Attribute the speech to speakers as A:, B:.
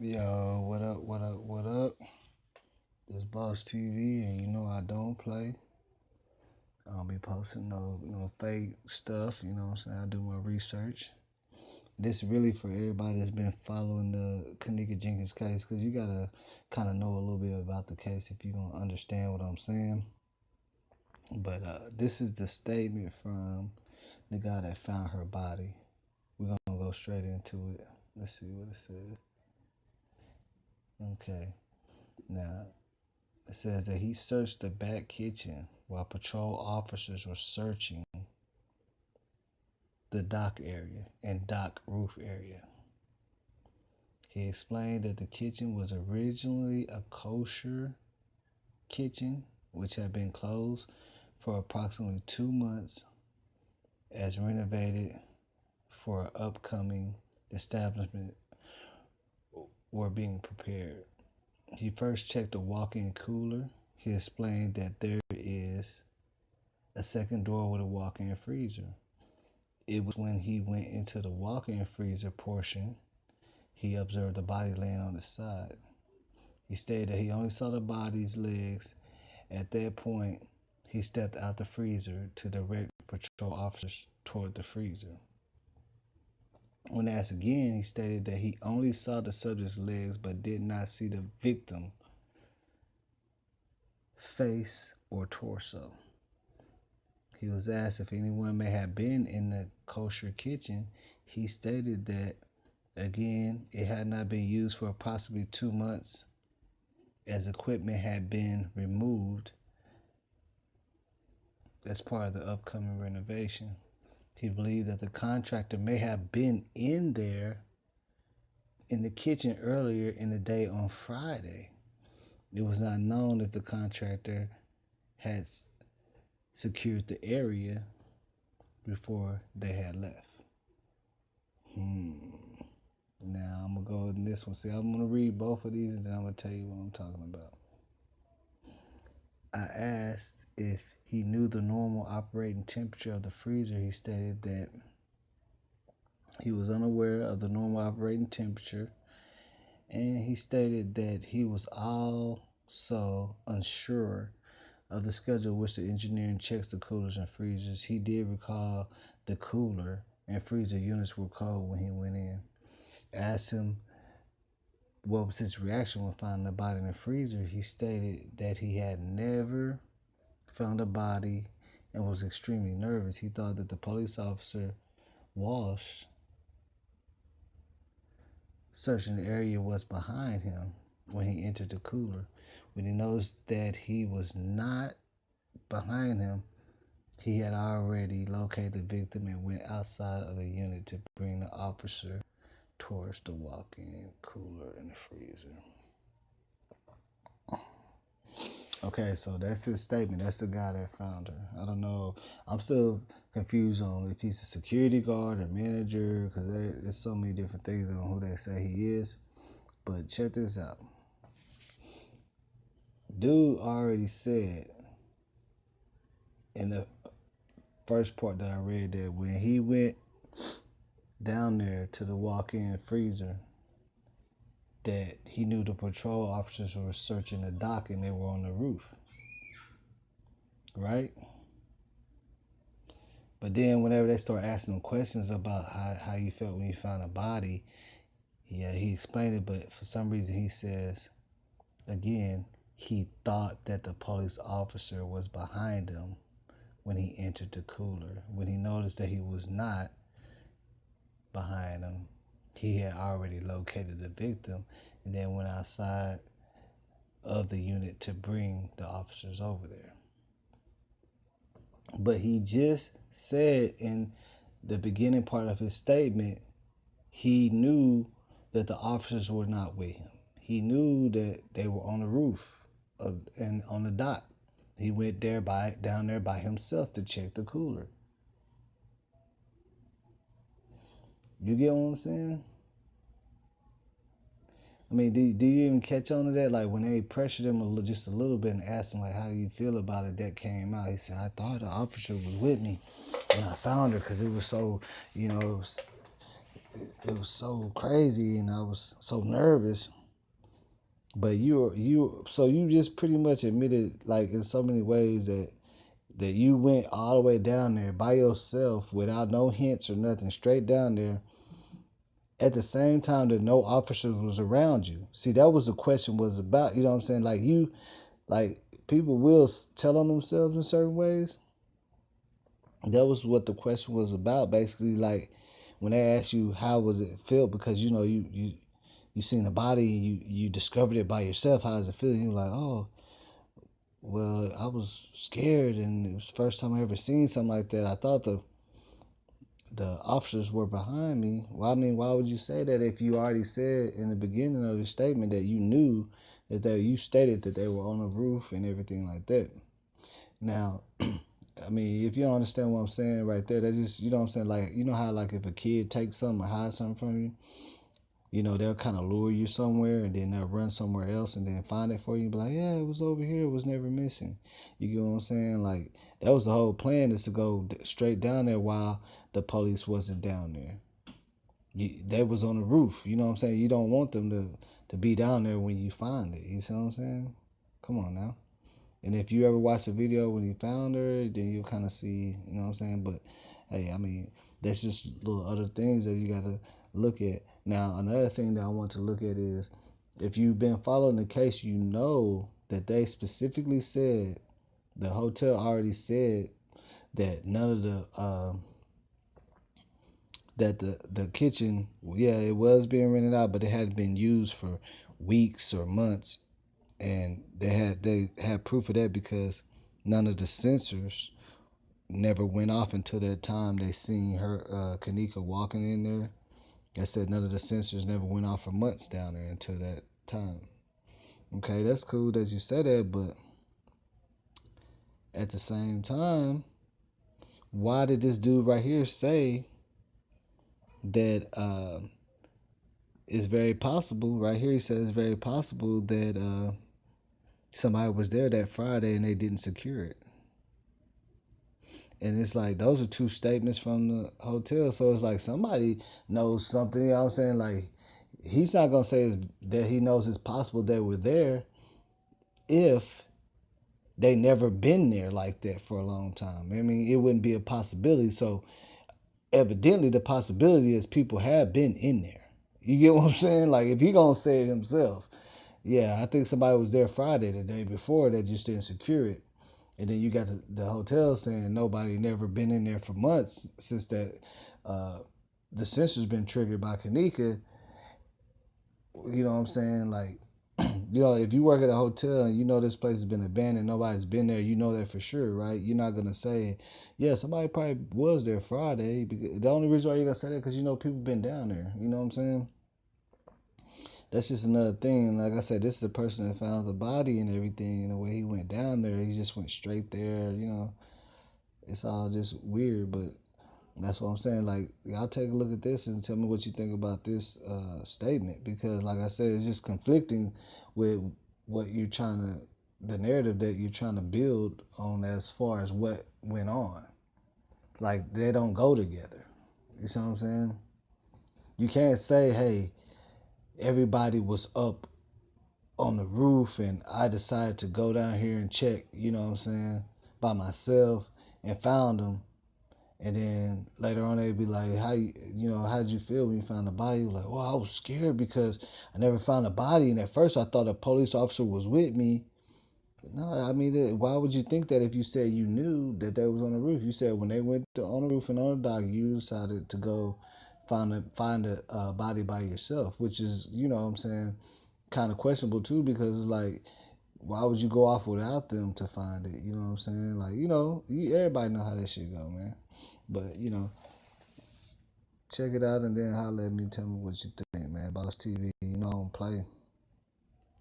A: Yo, what up, what up, what up? This Boss TV, and you know I don't play. I don't be posting no fake stuff, you know what I'm saying? I do my research. This really for everybody that's been following the Kenneka Jenkins case, because you gotta kind of know a little bit about the case if you're gonna understand what I'm saying. But this is the statement from the guy that found her body. We're gonna go straight into it. Let's see what it says. Okay. Now, it says that he searched the back kitchen while patrol officers were searching the dock area and dock roof area. He explained that the kitchen was originally a kosher kitchen, which had been closed for approximately 2 months as renovated for an upcoming establishment were being prepared. He first checked the walk-in cooler. He explained that there is a second door with a walk-in freezer. It was when he went into the walk-in freezer portion, he observed the body laying on its side. He stated that he only saw the body's legs. At that point, he stepped out the freezer to direct patrol officers toward the freezer. When asked again, he stated that he only saw the subject's legs but did not see the victim's face or torso. He was asked if anyone may have been in the kosher kitchen. He stated that, again, it had not been used for approximately 2 months as equipment had been removed as part of the upcoming renovation. He believed that the contractor may have been in there in the kitchen earlier in the day on Friday. It was not known if the contractor had secured the area before they had left. Now I'm gonna go in this one. See, I'm gonna read both of these and then I'm gonna tell you what I'm talking about. I asked if he knew the normal operating temperature of the freezer. He stated that he was unaware of the normal operating temperature, and he stated that he was also unsure of the schedule which the engineering checks the coolers and freezers. He did recall the cooler and freezer units were cold when he went in. I asked him what was his reaction when finding the body in the freezer. He stated that he had never found a body and was extremely nervous. He thought that the police officer, Walsh, searching the area was behind him when he entered the cooler. When he noticed that he was not behind him, he had already located the victim and went outside of the unit to bring the officer towards the walk-in cooler and the freezer. Okay, so that's his statement. That's the guy that found her. I don't know. I'm still confused on if he's a security guard or manager because there's so many different things on who they say he is. But check this out. Dude already said in the first part that I read that when he went down there to the walk-in freezer, that he knew the patrol officers were searching the dock and they were on the roof, right? But then whenever they start asking him questions about how you felt when you found a body, yeah, he explained it, but for some reason he says, again, he thought that the police officer was behind him when he entered the cooler. When he noticed that he was not behind him, he had already located the victim and then went outside of the unit to bring the officers over there. But he just said in the beginning part of his statement, he knew that the officers were not with him. He knew that they were on the roof and on the dock. He went down there by himself to check the cooler. You get what I'm saying? I mean, do you even catch on to that? Like when they pressured him just a little bit and asked him like, "How do you feel about it?" That came out. He said, "I thought the officer was with me when I found her because it was so, you know, it was so crazy, and I was so nervous. But so you just pretty much admitted, like in so many ways, that you went all the way down there by yourself without no hints or nothing, straight down there. At the same time that no officers was around you. See, that was the question was about. You know what I'm saying? Like people will tell on themselves in certain ways. That was what the question was about. Basically, like when they asked you how was it feel, because you seen the body and you discovered it by yourself. How does it feel? You're like, oh, well, I was scared, and it was the first time I ever seen something like that. I thought the officers were behind me. Well, I mean, why would you say that if you already said in the beginning of your statement that you knew you stated that they were on the roof and everything like that? Now, I mean, if you don't understand what I'm saying right there, that's just, you know what I'm saying? Like, you know how, like, if a kid takes something or hides something from you, they'll kind of lure you somewhere and then they'll run somewhere else and then find it for you and be like, yeah, it was over here. It was never missing. You get what I'm saying? Like, that was the whole plan, is to go straight down there while the police wasn't down there. They was on the roof. You know what I'm saying? You don't want them to be down there when you find it. You see what I'm saying? Come on now. And if you ever watch the video when he found her, then you'll kind of see, you know what I'm saying? But hey, I mean, that's just little other things that you got to look at. Now, another thing that I want to look at is, if you've been following the case, you know that they specifically said, the hotel already said that none of the kitchen, yeah, it was being rented out, but it hadn't been used for weeks or months, and they had proof of that because none of the sensors never went off until that time they seen her, Kenneka, walking in there. I said none of the sensors never went off for months down there until that time. Okay, that's cool that you said that, but at the same time, why did this dude right here say that it's very possible? Right here, he says it's very possible that somebody was there that Friday and they didn't secure it. And it's like, those are two statements from the hotel. So it's like somebody knows something. You know what I'm saying? Like, he's not going to say that he knows it's possible they were there if they never been there like that for a long time. I mean, it wouldn't be a possibility. So evidently the possibility is people have been in there. You get what I'm saying? Like, if he going to say it himself, yeah, I think somebody was there Friday, the day before, that just didn't secure it. And then you got the hotel saying nobody never been in there for months since that the sensor's been triggered by Kenneka. You know what I'm saying? Like, if you work at a hotel and you know this place has been abandoned, nobody's been there, you know that for sure, right? You're not gonna say, yeah, somebody probably was there Friday. Because the only reason why you're gonna say that, because you know people been down there. You know what I'm saying? That's just another thing. Like I said, this is the person that found the body and everything. And the way he went down there, he just went straight there. It's all just weird. But that's what I'm saying. Like, y'all take a look at this and tell me what you think about this statement. Because, like I said, it's just conflicting with what you're trying to, the narrative that you're trying to build on as far as what went on. Like, they don't go together. You see what I'm saying? You can't say, hey, everybody was up on the roof and I decided to go down here and check, you know what I'm saying, by myself, and found them. And then later on they'd be like, how did you feel when you found the body? You're like, well, I was scared because I never found a body. And at first I thought a police officer was with me. No, I mean, why would you think that if you said you knew that they was on the roof? You said when they went on the roof and on the dock, you decided to go find a body by yourself, which is, you know what I'm saying, kind of questionable too, because it's like, why would you go off without them to find it? You know what I'm saying? Like, everybody know how that shit go, man. But, check it out and then holler at me. Tell me what you think, man. Boss TV, I don't play.